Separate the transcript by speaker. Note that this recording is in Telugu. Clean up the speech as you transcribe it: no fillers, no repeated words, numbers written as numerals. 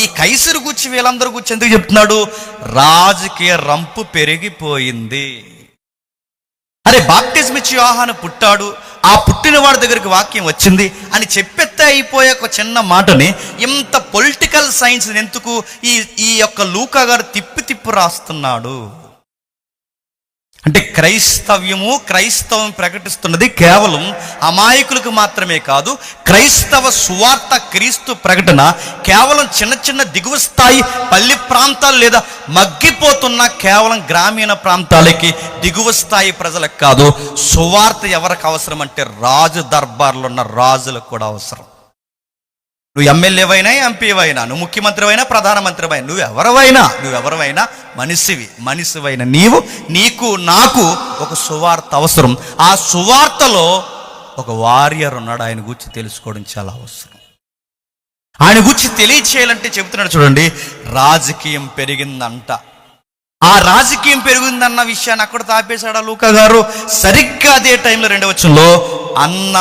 Speaker 1: ఈ కైసరు గురించి వీళ్ళందరూ గురించి ఎందుకు చెప్తున్నాడు? రాజకీయ రంపు పెరిగిపోయింది. అరే, బాప్టిజం ఇచ్చి యోహాను పుట్టాడు, ఆ పుట్టిన వాడి దగ్గరికి వాక్యం వచ్చింది అని చెప్పెత్తే అయిపోయే ఒక చిన్న మాటని ఇంత పొలిటికల్ సైన్స్ ఎందుకు ఈ యొక్క లూకా గారు తిప్పి రాస్తున్నాడు అంటే, క్రైస్తవం ప్రకటిస్తున్నది కేవలం అమాయకులకు మాత్రమే కాదు. క్రైస్తవ సువార్త క్రీస్తు ప్రకటన కేవలం చిన్న దిగువ స్థాయి పల్లి ప్రాంతాలు లేదా మగ్గిపోతున్న కేవలం గ్రామీణ ప్రాంతాలకి, దిగువ స్థాయి ప్రజలకు కాదు. సువార్త ఎవరికి అవసరం అంటే, రాజు దర్బార్లో ఉన్న రాజులకు కూడా అవసరం. నువ్వు ఎమ్మెల్యేవైనా, ఎంపీవైనా, నువ్వు ముఖ్యమంత్రివైనా, ప్రధానమంత్రివైనా, నువ్వెవరైనా మనిషివైన నీకు నాకు ఒక సువార్త అవసరం. ఆ సువార్తలో ఒక వారియర్ ఉన్నాడు, ఆయన గురించి తెలుసుకోవడం చాలా అవసరం. ఆయన గురించి తెలియచేయాలంటే చెబుతున్నాడు చూడండి, రాజకీయం పెరిగిందంట. ఆ రాజకీయం పెరిగిందన్న విషయాన్ని అక్కడ తాపేశాడు లూకా గారు. సరిగ్గా అదే టైంలో 2వ వచనంలో అన్న